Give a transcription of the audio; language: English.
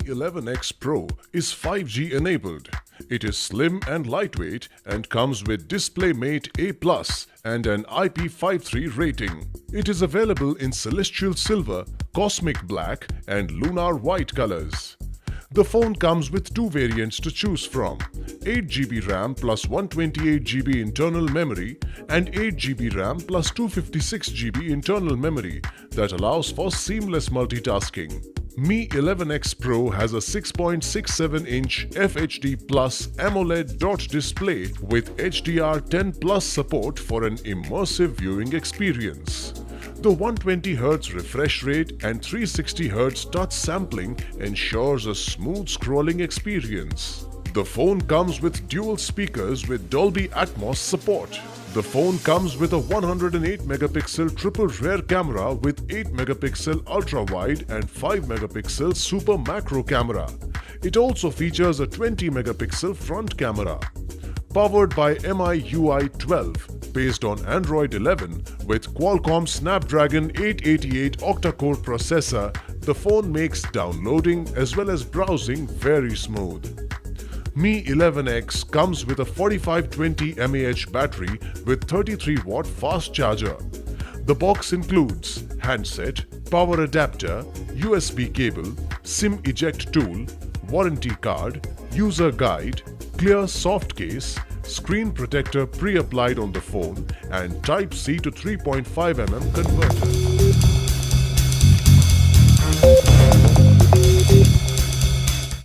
11X Pro is 5G enabled. It is slim and lightweight and comes with DisplayMate A+ and an IP53 rating. It is available in Celestial Silver, Cosmic Black and Lunar White colors. The phone comes with two variants to choose from: 8GB RAM plus 128GB internal memory and 8GB RAM plus 256GB internal memory that allows for seamless multitasking. Mi 11X Pro has a 6.67-inch FHD Plus AMOLED DotDisplay with HDR10 Plus support for an immersive viewing experience. The 120Hz refresh rate and 360Hz touch sampling ensures a smooth scrolling experience. The phone comes with dual speakers with Dolby Atmos support. The phone comes with a 108MP triple rear camera with 8MP ultra-wide and 5MP super macro camera. It also features a 20MP front camera. Powered by MIUI 12, based on Android 11 with Qualcomm Snapdragon 888 octa-core processor, the phone makes downloading as well as browsing very smooth. Mi 11X comes with a 4520 mAh battery with 33-watt fast charger. The box includes handset, power adapter, USB cable, SIM eject tool, warranty card, user guide, clear soft case, screen protector pre-applied on the phone and Type-C to 3.5mm converter.